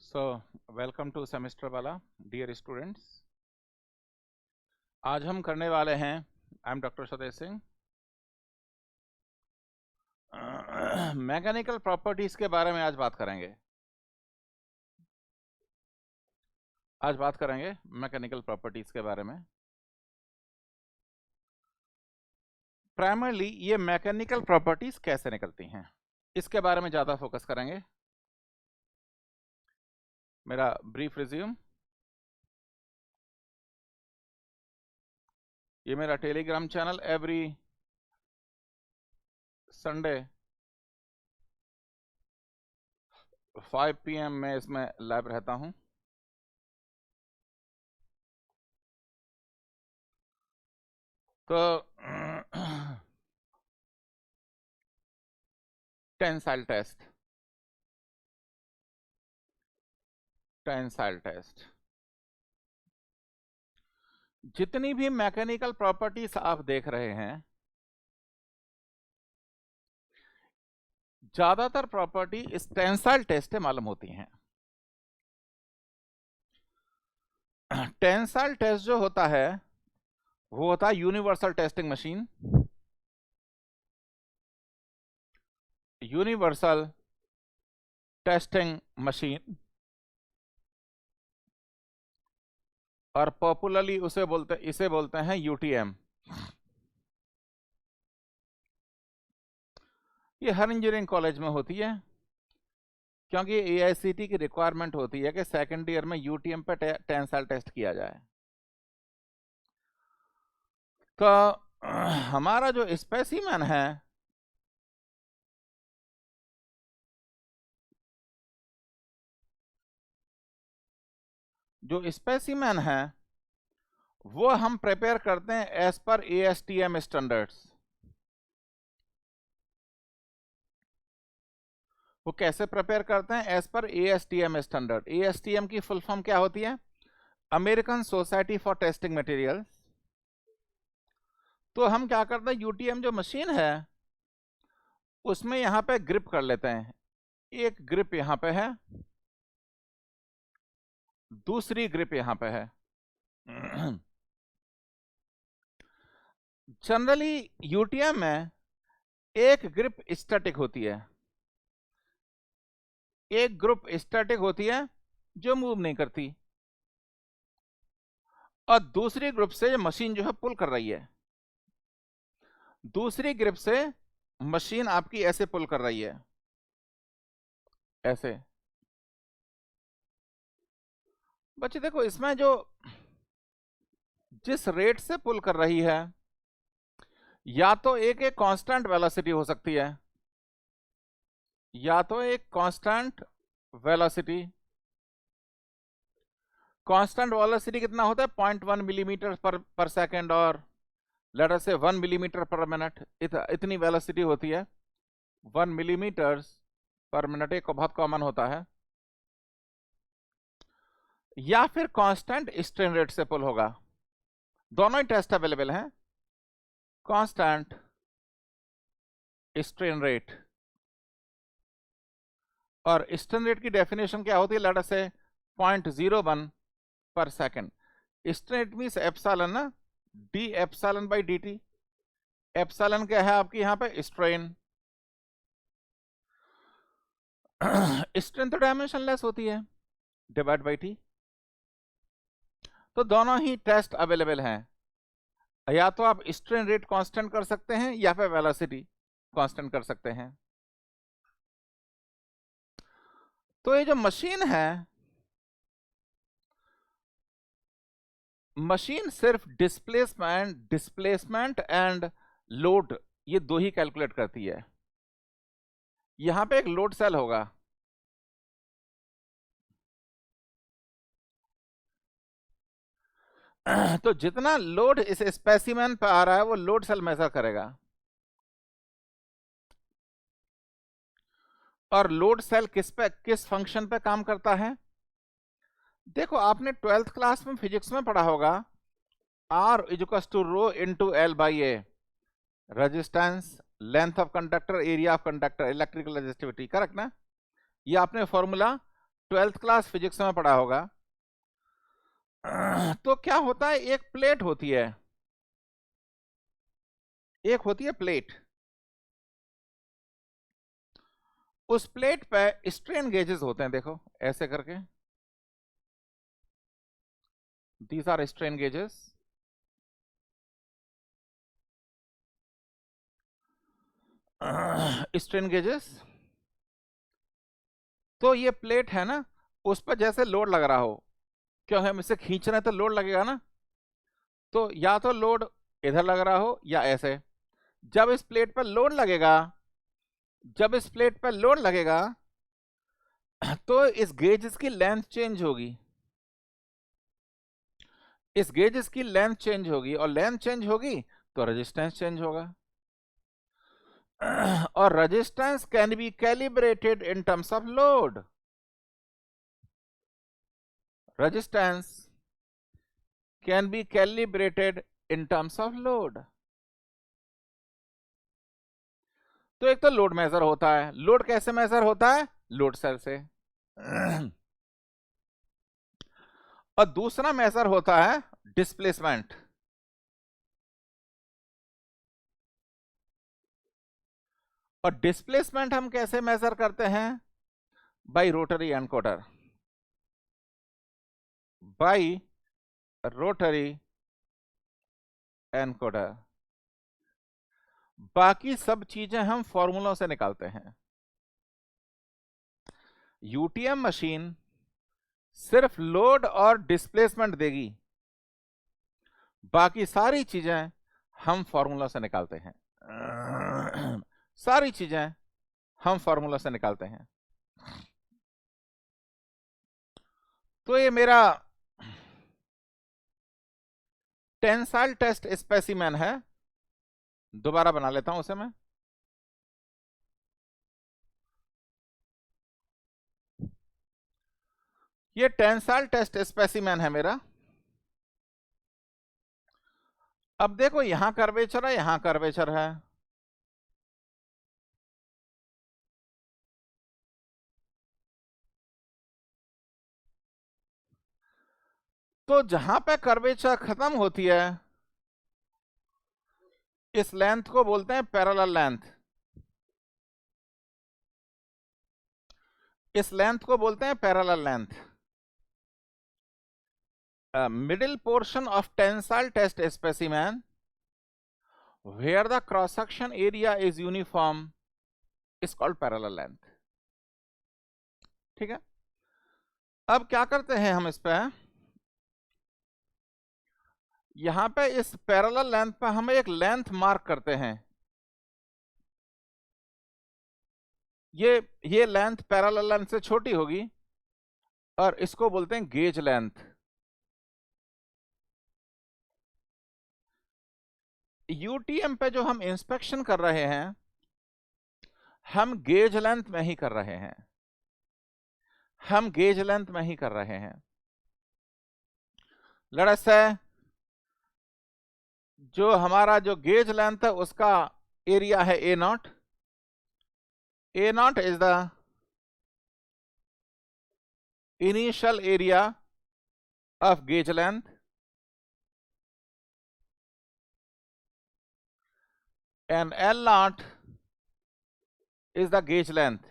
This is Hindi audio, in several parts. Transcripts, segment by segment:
So, welcome to semester वाला dear students. आज हम करने वाले हैं I am doctor Satesh Singh mechanical properties के बारे में आज बात करेंगे। मैकेनिकल प्रॉपर्टीज के बारे में। प्राइमरली ये मैकेनिकल प्रॉपर्टीज कैसे निकलती हैं इसके बारे में ज़्यादा फोकस करेंगे। मेरा ब्रीफ रिज्यूम, ये मेरा Telegram channel, every Sunday 5 PM में इसमें लाइव रहता हूं। तो टेंसाइल टेस्ट, जितनी भी मैकेनिकल प्रॉपर्टीज आप देख रहे हैं, ज्यादातर प्रॉपर्टी इस टेंसाइल टेस्ट से मालूम होती हैं। टेंसाइल टेस्ट जो होता है वो होता है universal testing machine, universal testing machine, और पॉपुलरली इसे बोलते हैं यूटीएम। ये हर इंजीनियरिंग कॉलेज में होती है क्योंकि एआईसीटी की रिक्वायरमेंट होती है कि सेकंड ईयर में यूटीएम पे टेंसाइल टेस्ट किया जाए। तो हमारा जो स्पेसिमेन है वो हम प्रिपेयर करते हैं एज पर एएसटीएम स्टैंडर्ड्स। वो कैसे प्रिपेयर करते हैं? As per ASTM standard. ASTM की फुल फॉर्म क्या होती है? American Society for Testing Materials. तो हम क्या करते हैं, यूटीएम जो मशीन है उसमें यहां पे ग्रिप कर लेते हैं। एक ग्रिप यहां पे है, दूसरी ग्रिप यहां पे है। जनरली यूटीएम में एक ग्रिप स्टैटिक होती है, एक ग्रुप स्टैटिक होती है जो मूव नहीं करती, और दूसरी ग्रुप से मशीन जो है पुल कर रही है। दूसरी ग्रिप से मशीन आपकी ऐसे पुल कर रही है, ऐसे। बच्चे देखो, इसमें जो जिस रेट से पुल कर रही है, या तो एक कांस्टेंट वेलोसिटी हो सकती है, या तो एक कांस्टेंट वेलोसिटी। कांस्टेंट वेलोसिटी कितना होता है? 0.1 मिलीमीटर पर सेकेंड, और लेटर से 1 मिलीमीटर पर मिनट। इतनी वेलोसिटी होती है, 1 मिलीमीटर पर मिनट, एक बहुत कॉमन होता है। या फिर कांस्टेंट स्ट्रेन रेट से पुल होगा। दोनों ही टेस्ट अवेलेबल हैं, कांस्टेंट स्ट्रेन रेट। और स्ट्रेन रेट की डेफिनेशन क्या होती है? लेटर से 0.01 per second. Strain rate means epsilon ना, D epsilon by D T. Epsilon क्या है आपकी यहाँ पे? स्ट्रेन। स्ट्रेन तो डायमेंशनलेस होती है, डिवाइड बाई टी। तो दोनों ही टेस्ट अवेलेबल हैं। या तो आप स्ट्रेन रेट कांस्टेंट कर सकते हैं या फिर वेलोसिटी कांस्टेंट कर सकते हैं। तो ये जो मशीन है, मशीन सिर्फ डिस्प्लेसमेंट एंड लोड, ये दो ही कैलकुलेट करती है। यहां पे एक लोड सेल होगा, तो जितना लोड इस स्पेसिमेन पे आ रहा है वो लोड सेल मेजर करेगा। और लोड सेल किस फंक्शन पे काम करता है? देखो, आपने 12th क्लास में फिजिक्स में पढ़ा होगा, R equals to rho into L by A। Resistance, length of conductor, area of conductor, electrical resistivity, correct ना? ये आपने फॉर्मूला ट्वेल्थ क्लास फिजिक्स में पढ़ा होगा। तो क्या होता है, एक प्लेट होती है, एक होती है प्लेट, उस प्लेट पे स्ट्रेन गेजेस होते हैं, देखो ऐसे करके, these are strain gauges. Strain gauges, तो ये प्लेट है ना, उस पर जैसे लोड लग रहा हो, क्योंकि हम इसे खींच रहे हैं तो लोड लगेगा ना, तो या तो लोड इधर लग रहा हो या ऐसे। जब इस प्लेट पर लोड लगेगा, जब इस प्लेट पर लोड लगेगा तो इस गेजेस की लेंथ चेंज होगी, इस गेजेस की लेंथ चेंज होगी, और लेंथ चेंज होगी तो रेजिस्टेंस चेंज होगा। और resistance can be calibrated in terms of load. Resistance can be calibrated in terms of load. तो एक तो लोड मेजर होता है, लोड कैसे मेजर होता है, लोड सेल से। और दूसरा मेजर होता है डिस्प्लेसमेंट। और डिस्प्लेसमेंट हम कैसे मेजर करते हैं, by rotary encoder, by rotary encoder. बाकी सब चीजें हम फॉर्मूलों से निकालते हैं। यूटीएम मशीन सिर्फ लोड और डिस्प्लेसमेंट देगी, बाकी सारी चीजें हम फॉर्मूला से निकालते हैं। सारी चीजें हम फॉर्मूला से निकालते हैं। तो ये मेरा टेंसाइल टेस्ट स्पेसिमेन है, दोबारा बना लेता हूं उसे मैं। ये टेंसाइल टेस्ट स्पेसिमेन है मेरा। अब देखो यहां कर्वेचर है, यहां कर्वेचर है, तो जहां पे कर्वेचर खत्म होती है इस लेंथ को बोलते हैं पैरेलल लेंथ, इस लेंथ को बोलते हैं parallel length. Middle portion of tensile test specimen where the cross section area is uniform is called parallel length। ठीक है, अब क्या करते हैं हम इस पे, यहां पे इस पैरेलल लेंथ पे हम एक लेंथ मार्क करते हैं। ये लेंथ पैरेलल लेंथ से छोटी होगी और इसको बोलते हैं गेज लेंथ। यूटीएम पे जो हम इंस्पेक्शन कर रहे हैं हम गेज लेंथ में ही कर रहे हैं, हम गेज लेंथ में ही कर रहे हैं। लेट्स से जो हमारा जो गेज लेंथ है उसका एरिया है A naught. A naught is the initial area of gauge length and L naught is the gauge length।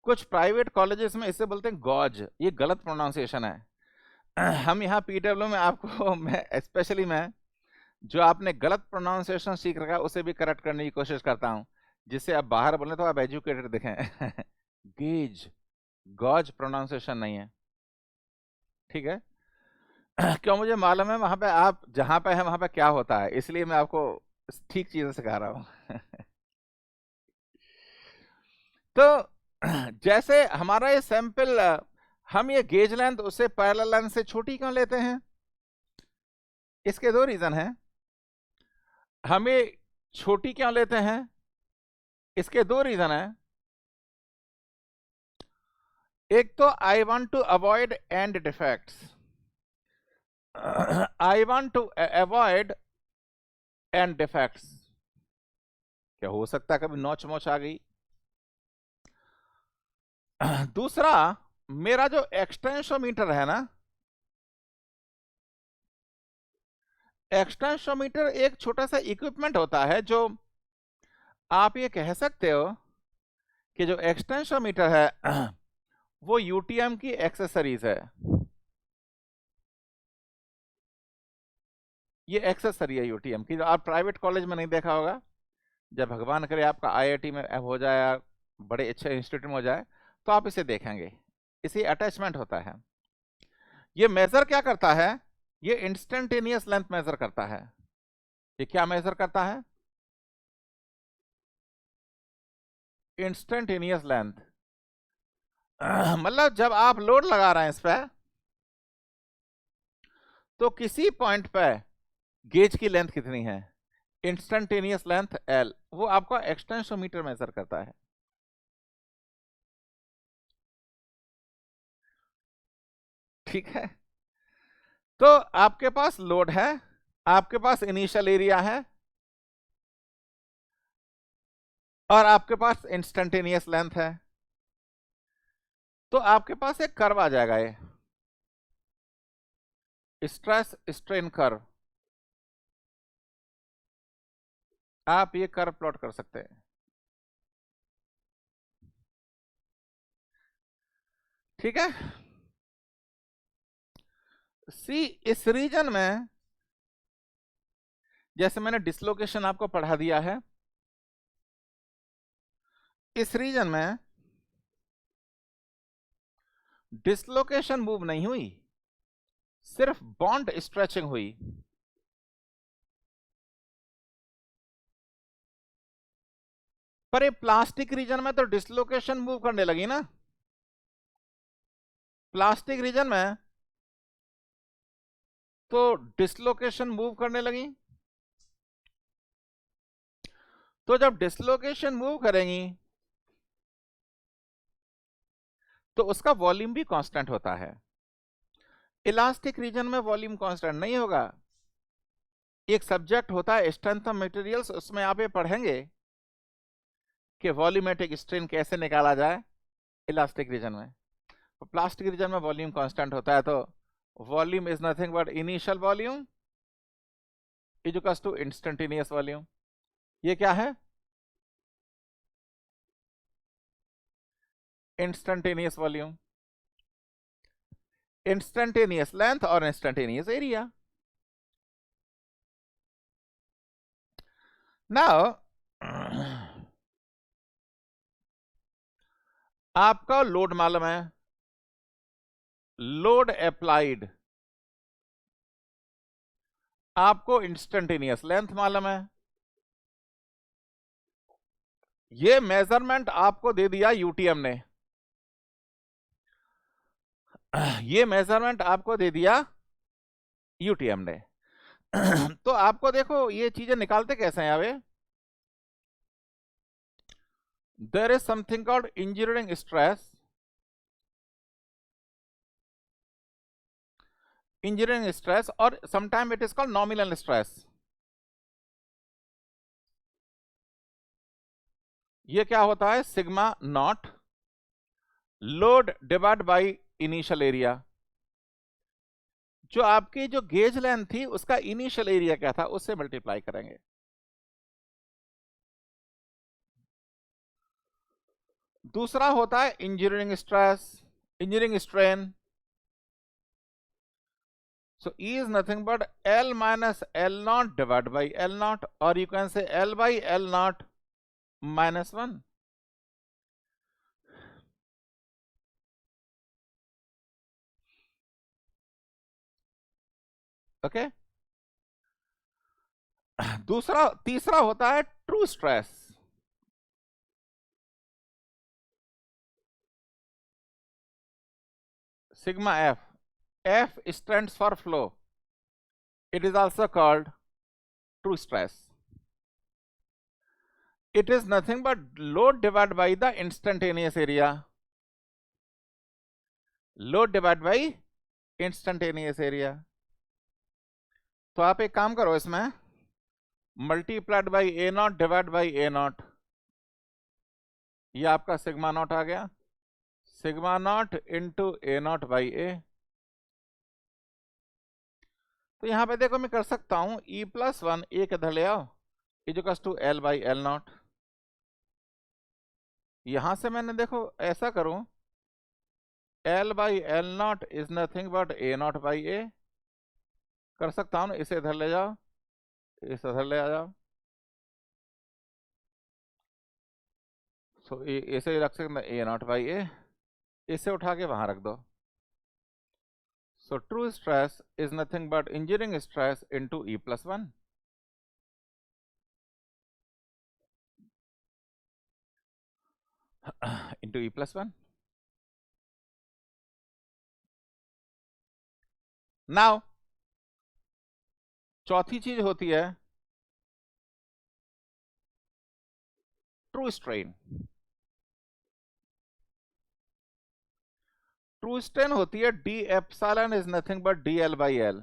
कुछ प्राइवेट कॉलेजेस में इसे बोलते हैं गॉज, ये गलत प्रोनाउंसिएशन है। हम यहाँ पीडब्ल्यू में आपको मैं स्पेशली मैं जो आपने गलत प्रोनाउंसिएशन सीख रखा है उसे भी करेक्ट करने की कोशिश करता हूँ, जिससे आप बाहर बोले तो आप एजुकेटेड दिखें। गेज, गॉज प्रोनाउंसिएशन नहीं है, ठीक है। क्यों, मुझे मालूम है वहां पे आप जहां पे है वहां पे क्या होता है, इसलिए मैं आपको ठीक चीजें सिखा रहा हूं। तो जैसे हमारा ये सैंपल, हम ये गेज लेंथ उससे पैरेलल लेंथ से छोटी क्यों लेते हैं, इसके दो रीजन हैं। हम ये छोटी क्यों लेते हैं, इसके दो रीजन हैं। एक तो I want to avoid end defects, I want to avoid end defects. क्या हो सकता है कभी नोच मोच आ गई, दूसरा, मेरा जो एक्सटेंशोमीटर है ना, एक्सटेंशोमीटर एक छोटा सा इक्विपमेंट होता है जो आप ये कह सकते हो कि जो एक्सटेंशोमीटर है वो यूटीएम की एक्सेसरीज है। ये एक्सेसरी है यूटीएम की, जो आप प्राइवेट कॉलेज में नहीं देखा होगा। जब भगवान करे आपका आईआईटी में हो जाए या बड़े अच्छे इंस्टीट्यूट में हो जाए तो आप इसे देखेंगे, इसे अटैचमेंट होता है। ये मेजर क्या करता है? ये इंस्टेंटेनियस लेंथ मेजर करता है। ये क्या मेजर करता है? Instantaneous length. मतलब जब आप लोड लगा रहे हैं इस पे, तो किसी पॉइंट पे गेज की लेंथ कितनी है, इंस्टेंटेनियस लेंथ एल, वो आपका एक्सटेंशोमीटर मेजर करता है। ठीक है, तो आपके पास लोड है, आपके पास इनिशियल एरिया है, और आपके पास इंस्टेंटेनियस लेंथ है, तो आपके पास एक कर्व आ जाएगा, ये स्ट्रेस स्ट्रेन कर्व। आप ये कर्व प्लॉट कर सकते हैं। ठीक है, सी इस रीजन में, जैसे मैंने डिसलोकेशन आपको पढ़ा दिया है, इस रीजन में डिसलोकेशन मूव नहीं हुई, सिर्फ बॉन्ड स्ट्रेचिंग हुई। पर ये प्लास्टिक रीजन में तो डिसलोकेशन मूव करने लगी ना, प्लास्टिक रीजन में तो डिसलोकेशन मूव करने लगी। तो जब डिसलोकेशन मूव करेंगी तो उसका वॉल्यूम भी कांस्टेंट होता है। इलास्टिक रीजन में वॉल्यूम कांस्टेंट नहीं होगा। एक सब्जेक्ट होता है स्ट्रेंथ ऑफ मटेरियल्स, उसमें आप ये पढ़ेंगे कि वॉल्यूमेट्रिक स्ट्रेन कैसे निकाला जाए इलास्टिक रीजन में। तो प्लास्टिक रीजन में वॉल्यूम कांस्टेंट होता है, तो volume is nothing but initial volume is equals to instantaneous volume. ये क्या है? इंस्टेंटेनियस वॉल्यूम, इंस्टेंटेनियस लेंथ और इंस्टेंटेनियस एरिया। नाउ आपका लोड मालूम है, लोड अप्लाइड, आपको इंस्टेंटेनियस लेंथ मालूम है। ये मेजरमेंट आपको दे दिया यूटीएम ने, ये मेजरमेंट आपको दे दिया यूटीएम ने। तो आपको देखो ये चीजें निकालते कैसे हैं अभी। There is something called engineering stress, engineering stress, और sometime it is called nominal stress. ये क्या होता है? Sigma naught load divide by initial area. जो आपकी जो गेज लेंथ थी उसका इनिशियल एरिया क्या था, उससे मल्टीप्लाई करेंगे। दूसरा होता है engineering stress, engineering strain. So E is nothing but L minus L naught divided by L naught, or you can say L by L naught minus 1. Okay, तीसरा होता है true stress. Sigma F, F stands for flow. It is also called true stress. It is nothing but load divided by the instantaneous area. Load divided by instantaneous area. तो आप एक काम करो, इसमें multiplied by A naught divide by A naught, ये आपका सिग्मा नॉट आ गया। Sigma naught into A naught by A. तो यहां पे देखो मैं कर सकता हूं ई प्लस वन ए के इधर ले आओ is to L by L naught. यहां से मैंने देखो ऐसा करूं L by L naught is nothing but A naught by A. कर सकता हूं ना, इसे इधर ले जाओ, इसे इधर ले आ जाओ। सो इसे रख सकते ए नॉट बाई ए, इसे उठा के वहां रख दो। So true stress is nothing but engineering stress into E plus one. Into E plus one. Now चौथी चीज होती है ट्रू स्ट्रेन। ट्रू स्ट्रेन होती है D epsilon is nothing but D L by L.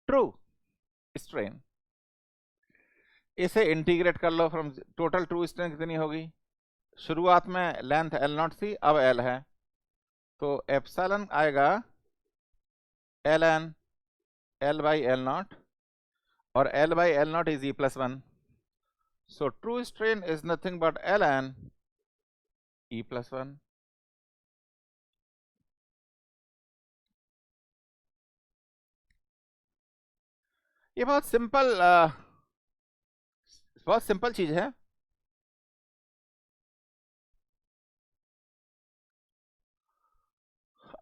True strain, इसे इंटीग्रेट कर लो फ्रॉम टोटल ट्रू स्ट्रेन कितनी होगी, शुरुआत में लेंथ एल नॉट थी अब एल है, तो एप्सिलॉन आएगा L N L by L naught और L by L naught is E plus one. So true strain is nothing but L N E plus one. ये बहुत सिंपल चीज है।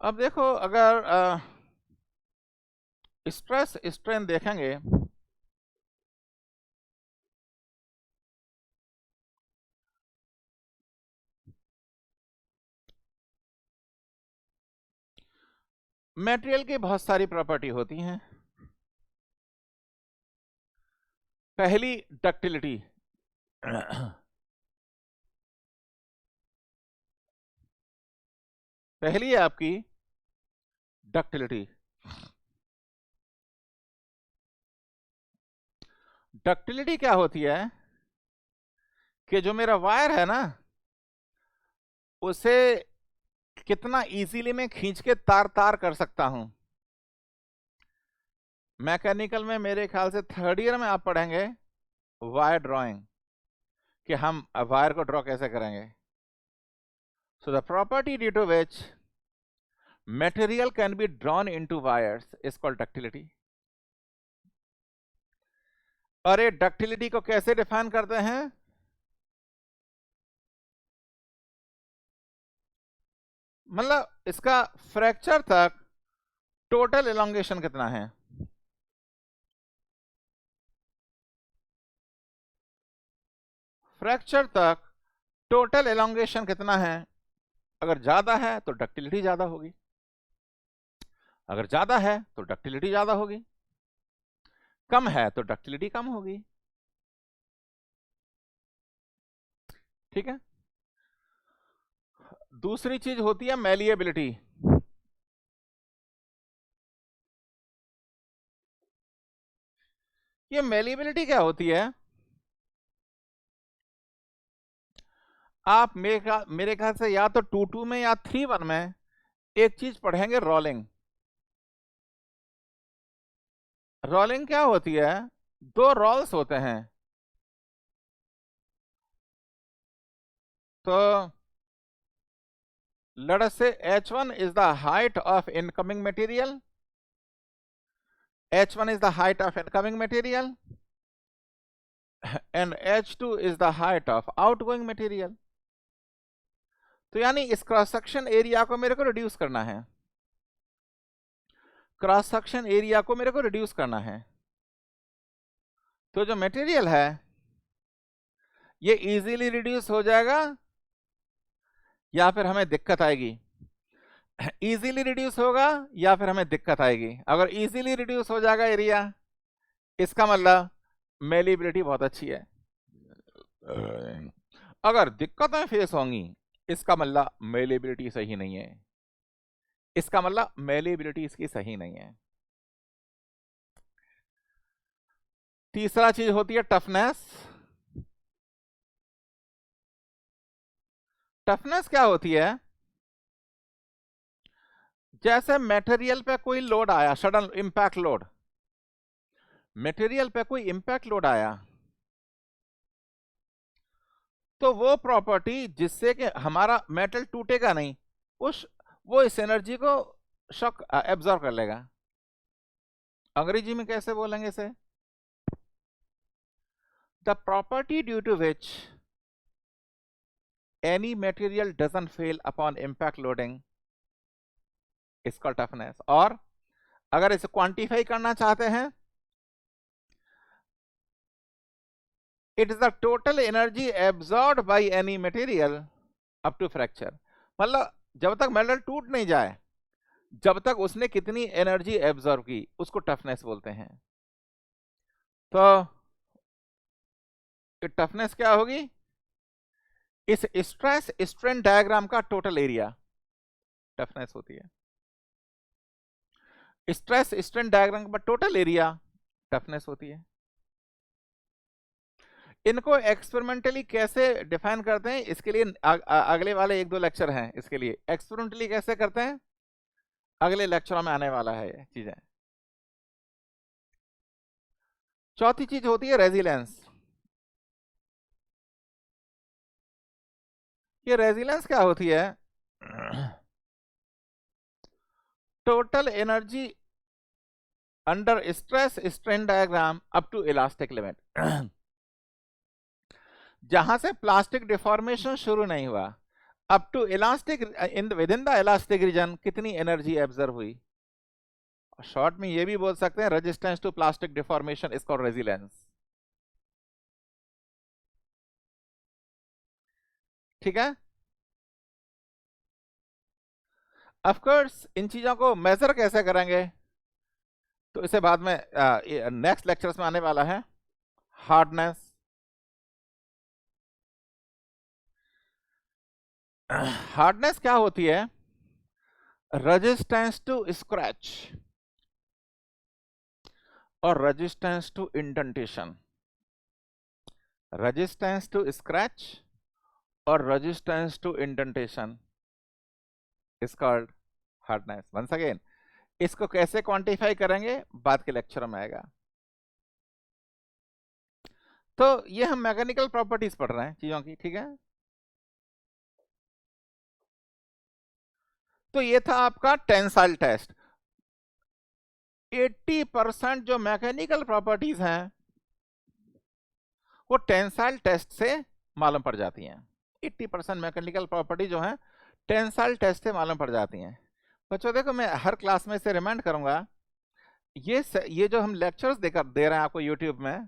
अब देखो अगर स्ट्रेस स्ट्रेन देखेंगे मटेरियल की बहुत सारी प्रॉपर्टी होती हैं। पहली डक्टिलिटी, पहली है आपकी डक्टिलिटी। डक्टिलिटी क्या होती है कि जो मेरा वायर है ना उसे कितना इजीली मैं खींच के तार तार कर सकता हूं। मैकेनिकल में मेरे ख्याल से थर्ड ईयर में आप पढ़ेंगे वायर ड्राइंग कि हम वायर को ड्रॉ कैसे करेंगे। So the property due to which material can be drawn into wires is called ductility। और ये डक्टिलिटी को कैसे डिफाइन करते हैं, मतलब इसका फ्रैक्चर तक टोटल एलोंगेशन कितना है। फ्रैक्चर तक टोटल एलोंगेशन कितना है, अगर ज्यादा है तो डक्टिलिटी ज्यादा होगी, अगर ज्यादा है तो डक्टिलिटी ज्यादा होगी, कम है तो डक्टिलिटी कम होगी। ठीक है। दूसरी चीज होती है मैलिएबिलिटी। ये मैलिएबिलिटी क्या होती है, आप मेरे ख्याल से या तो 2.2 में या 3.1 में एक चीज पढ़ेंगे रोलिंग। रोलिंग क्या होती है, दो रोल्स होते हैं, तो let us say h1 is the height of incoming material, h1 is the height of incoming material and h2 is the height of outgoing material। तो यानी इस क्रॉस सेक्शन एरिया को मेरे को रिड्यूस करना है, क्रॉस सेक्शन एरिया को मेरे को रिड्यूस करना है। तो जो मटेरियल है ये इजीली रिड्यूस हो जाएगा या फिर हमें दिक्कत आएगी, इजीली रिड्यूस होगा या फिर हमें दिक्कत आएगी। अगर इजीली रिड्यूस हो जाएगा एरिया इसका मतलब मेलिबिलिटी बहुत अच्छी है, अगर दिक्कतें फेस होंगी इसका मतलब मेलिबिलिटी सही नहीं है, इसका मतलब मेलिबिलिटी इसकी सही नहीं है। तीसरा चीज होती है टफनेस। टफनेस क्या होती है? जैसे मटेरियल पे कोई लोड आया, सडन इंपैक्ट लोड, मटेरियल पे कोई इंपैक्ट लोड आया, तो वो प्रॉपर्टी जिससे कि हमारा मेटल टूटेगा नहीं, उस वो इस एनर्जी को शॉक एब्जॉर्ब कर लेगा। अंग्रेजी में कैसे बोलेंगे इसे? The property due to which any material doesn't fail upon impact loading is called toughness. और अगर इसे क्वांटिफाई करना चाहते हैं, it is the total energy absorb by any material up to fracture. मतलब जब तक मेटल टूट नहीं जाए, जब तक उसने कितनी एनर्जी एब्जॉर्ब की, उसको टफनेस बोलते हैं। तो टफनेस क्या होगी? इस स्ट्रेस स्ट्रेन डायग्राम का टोटल एरिया टफनेस होती है। स्ट्रेस स्ट्रेन डायग्राम का टोटल एरिया टफनेस होती है। इनको एक्सपेरिमेंटली कैसे डिफाइन करते हैं, इसके लिए अगले वाले 1-2 लेक्चर हैं। इसके लिए एक्सपेरिमेंटली कैसे करते हैं, अगले लेक्चरों में आने वाला है ये चीजें। चौथी चीज होती है रेजिलेंस। ये रेजिलेंस क्या होती है? Total energy under stress strain diagram up to elastic limit. जहां से प्लास्टिक डिफॉर्मेशन शुरू नहीं हुआ, up to elastic within the elastic region कितनी एनर्जी एब्जॉर्ब हुई। शॉर्ट में ये भी बोल सकते हैं resistance to plastic deformation is called resilience. ठीक है। ऑफ कोर्स इन चीजों को मेजर कैसे करेंगे, तो इसे बाद में नेक्स्ट लेक्चर्स में आने वाला है। हार्डनेस, हार्डनेस क्या होती है? रेजिस्टेंस टू स्क्रैच और resistance to indentation. Resistance to scratch और resistance to indentation is called hardness. Once again, इसको कैसे क्वांटिफाई करेंगे बाद के लेक्चर में आएगा। तो ये हम मैकेनिकल प्रॉपर्टीज पढ़ रहे हैं चीजों की, ठीक है। तो ये था आपका टेंसाइल टेस्ट। 80% जो मैकेनिकल प्रॉपर्टीज हैं वो टेंसाइल टेस्ट से मालूम पड़ जाती हैं। 80% मैकेनिकल प्रॉपर्टी जो है टेंसाइल टेस्ट से मालूम पड़ जाती हैं। बच्चों देखो, मैं हर क्लास में इसे रिमाइंड करूंगा, ये जो हम लेक्चर्स दे रहे हैं आपको यूट्यूब में,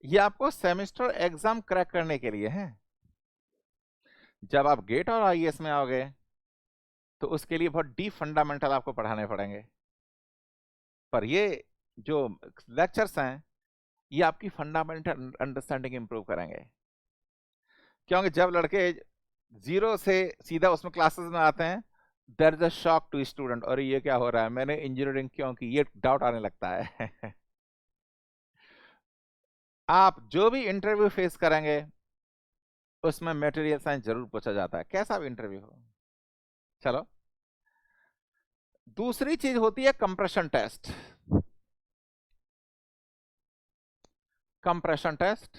ये आपको सेमेस्टर एग्जाम क्रैक करने के लिए है। जब आप गेट और आईएएस में आओगे तो उसके लिए बहुत डीप फंडामेंटल आपको पढ़ाने पड़ेंगे। पर ये जो लेक्चर्स हैं ये आपकी फंडामेंटल अंडरस्टैंडिंग इंप्रूव करेंगे। क्योंकि जब लड़के जीरो से सीधा उसमें क्लासेस में आते हैं, there is a shock to student, और ये क्या हो रहा है, मैंने इंजीनियरिंग क्यों की, ये डाउट आने लगता है। आप जो भी इंटरव्यू फेस करेंगे उसमें मटेरियल साइंस जरूर पूछा जाता है, कैसा भी इंटरव्यू हो। चलो, दूसरी चीज होती है कंप्रेशन टेस्ट। कंप्रेशन टेस्ट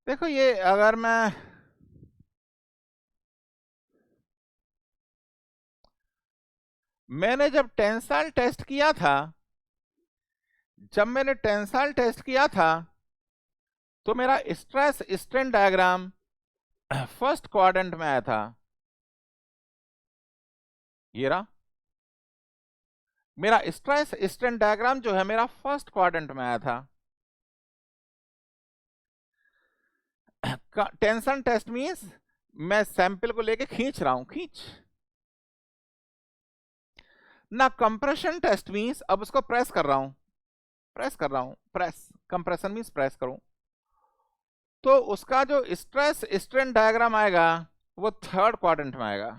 देखो, ये अगर मैंने जब टेंसाइल टेस्ट किया था, तो मेरा stress strain diagram first quadrant में आया था। ये रहा मेरा स्ट्रेस स्ट्रेन डायग्राम, जो है मेरा फर्स्ट क्वाड्रेंट में आया था। टेंशन टेस्ट मींस मैं सैंपल को लेके खींच रहा हूं, ना कंप्रेशन टेस्ट मींस अब उसको प्रेस कर रहा हूं, प्रेस कंप्रेशन मींस प्रेस करूं। तो उसका जो स्ट्रेस स्ट्रेन डायग्राम आएगा वो थर्ड क्वाड्रेंट में आएगा।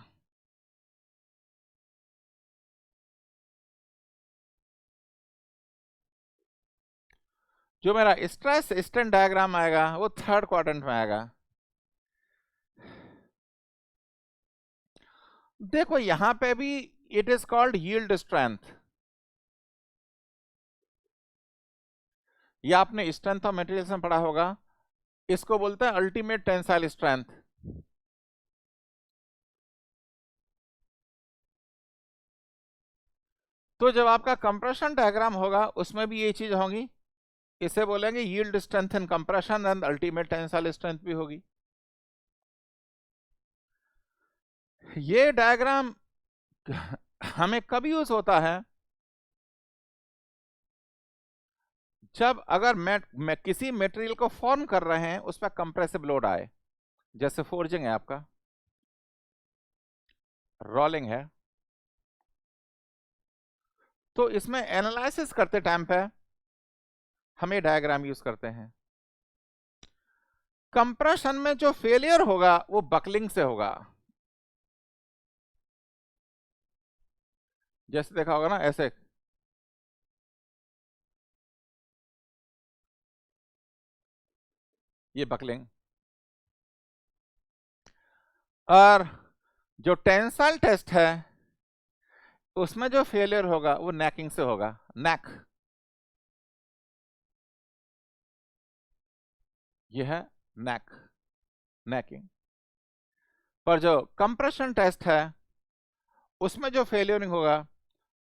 जो मेरा स्ट्रेस स्ट्रेन डायग्राम आएगा वो थर्ड क्वाड्रेंट में आएगा। देखो यहां पे भी it is called yield strength. ये आपने स्ट्रेंथ ऑफ मटेरियल्स में पढ़ा होगा, इसको बोलते हैं अल्टीमेट टेंसाइल स्ट्रेंथ। तो जब आपका कंप्रेशन डायग्राम होगा उसमें भी ये चीज होगी, इसे बोलेंगे yield strength in compression and ultimate tensile strength भी होगी। ये डायग्राम हमें कब यूज होता है, जब अगर मैं किसी मटेरियल को फॉर्म कर रहे हैं उस पर कंप्रेसिव लोड आए, जैसे फोर्जिंग है आपका, रोलिंग है, तो इसमें एनालिसिस करते टाइम पे हम ये डायग्राम यूज करते हैं। कंप्रेशन में जो फेलियर होगा वो बकलिंग से होगा। जैसे देखा होगा ना ऐसे, ये बकलिंग। और जो टेंसाइल टेस्ट है उसमें जो फेलियर होगा वो नेकिंग से होगा, नेक। ये है नेक, नेकिंग। पर जो कंप्रेशन टेस्ट है उसमें जो फेलियरिंग होगा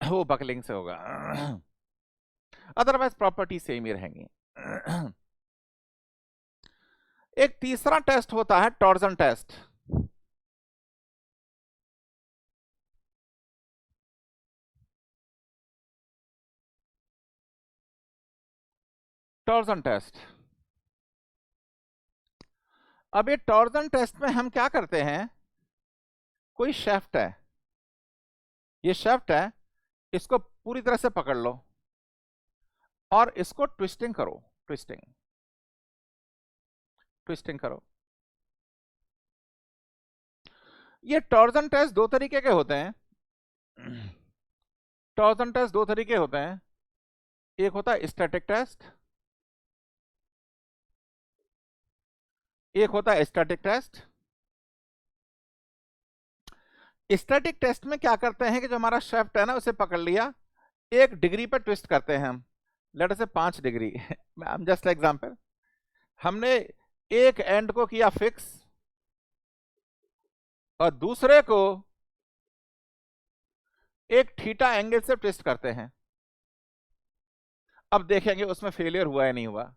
वो बकलिंग से होगा। अदरवाइज प्रॉपर्टी सेम ही रहेंगी। एक तीसरा टेस्ट होता है टॉर्जन टेस्ट। टॉर्जन टेस्ट, अब ये टॉर्जन टेस्ट में हम क्या करते हैं, कोई शेफ्ट है, ये शेफ्ट है, इसको पूरी तरह से पकड़ लो और इसको ट्विस्टिंग करो, ट्विस्टिंग ट्विस्टिंग करो। ये टॉर्जन टेस्ट दो तरीके के होते हैं। टॉर्जन टेस्ट दो तरीके होते हैं, एक होता है स्टैटिक टेस्ट, एक होता है स्टैटिक टेस्ट। स्टैटिक टेस्ट में क्या करते हैं कि जो हमारा शेफ्ट है ना उसे पकड़ लिया, 1 डिग्री पर ट्विस्ट करते हैं हम, लेट से 5 डिग्री। जस्ट एग्जांपल, हमने एक एंड को किया फिक्स और दूसरे को एक थीटा एंगल से ट्विस्ट करते हैं। अब देखेंगे उसमें फेलियर हुआ या नहीं हुआ।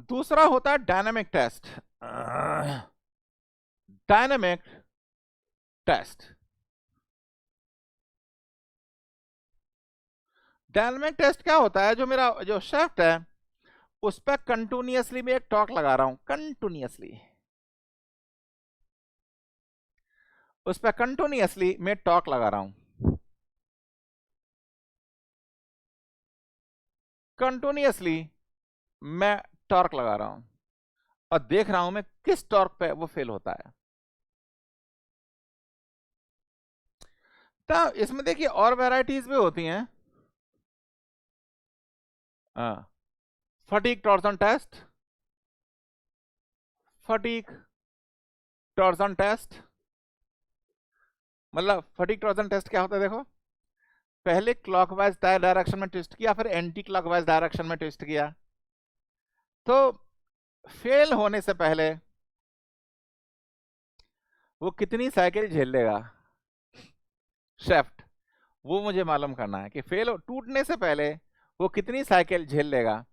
दूसरा होता है dynamic test. Dynamic test, dynamic test क्या होता है, जो मेरा जो शेफ्ट है उस पर कंटिन्यूअसली मैं एक टॉर्क लगा रहा हूं, कंटिन्यूअसली उस पर कंटिन्यूअसली मैं टॉर्क लगा रहा हूं, कंटिन्यूअसली मैं टॉर्क लगा रहा हूं और देख रहा हूं मैं किस टॉर्क पे वो फेल होता है। तो इसमें देखिए और वैरायटीज भी होती हैं। Fatigue torsion test, fatigue torsion test, मतलब फटीग टॉर्जन टेस्ट क्या होता है, देखो पहले क्लॉकवाइज डायरेक्शन में ट्विस्ट किया, फिर एंटी क्लॉकवाइज डायरेक्शन में ट्विस्ट किया, तो फेल होने से पहले वो कितनी साइकिल झेल लेगा शेफ्ट, वो मुझे मालूम करना है कि फेल टूटने से पहले वो कितनी साइकिल झेल लेगा।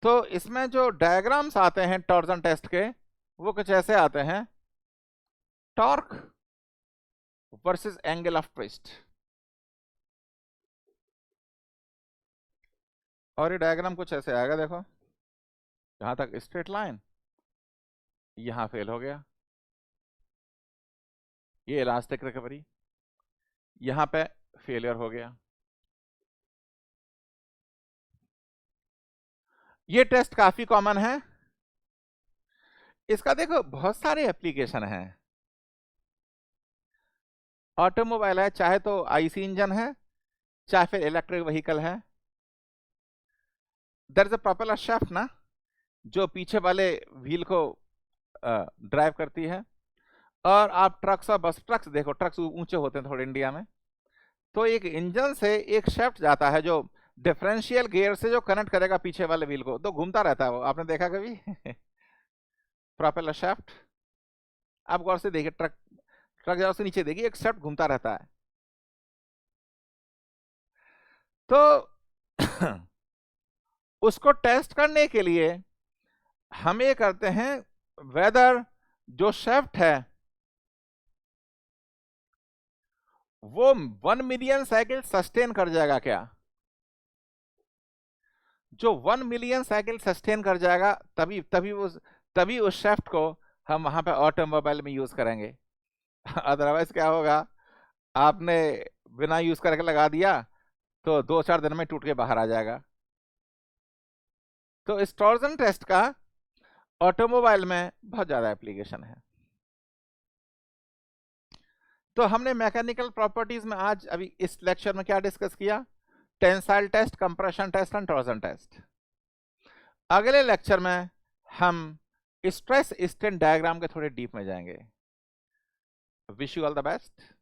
तो इसमें जो डायग्राम्स आते हैं टॉर्जन टेस्ट के वो कुछ ऐसे आते हैं, torque versus angle of twist. और ये डायग्राम कुछ ऐसे आएगा, देखो जहां तक स्ट्रेट लाइन, यहां फेल हो गया, ये इलास्टिक रिकवरी, यहां पे फेलियर हो गया। ये टेस्ट काफी कॉमन है, इसका देखो बहुत सारे एप्लीकेशन हैं। ऑटोमोबाइल है, चाहे तो आईसी इंजन है चाहे फिर इलेक्ट्रिक व्हीकल है, there is a propeller shaft ना, जो पीछे वाले व्हील को ड्राइव करती है। और आप ट्रक्स और बस, ट्रक्स देखो, ट्रक्स ऊंचे होते हैं थोड़े इंडिया में, तो एक इंजन से एक शाफ्ट जाता है जो डिफरेंशियल गियर से जो कनेक्ट करेगा पीछे वाले व्हील को, तो घूमता रहता है वो, आपने देखा कभी? प्रोपेलर शाफ्ट, आप गौर से देखिए, ट्रक ट्रक जाओ से नीचे देखिए, एक शाफ्ट घूमता रहता है। तो उसको टेस्ट करने के लिए हम ये करते हैं, वेदर जो शाफ्ट है वो 1 मिलियन साइकिल सस्टेन कर जाएगा क्या। जो 1 मिलियन साइकिल सस्टेन कर जाएगा तभी उस शाफ्ट को हम वहां पे ऑटोमोबाइल में यूज करेंगे। अदरवाइज क्या होगा, आपने बिना यूज करके लगा दिया तो 2-4 दिन में टूट के बाहर आ जाएगा। तो इस टॉर्जन टेस्ट का ऑटोमोबाइल में बहुत ज्यादा एप्लीकेशन है। तो हमने मैकेनिकल प्रॉपर्टीज में आज अभी इस लेक्चर में क्या डिस्कस किया, tensile test, compression test and torsion test. अगले लेक्चर में हम स्ट्रेस स्ट्रेन डायग्राम के थोड़े डीप में जाएंगे। Wish you all the best.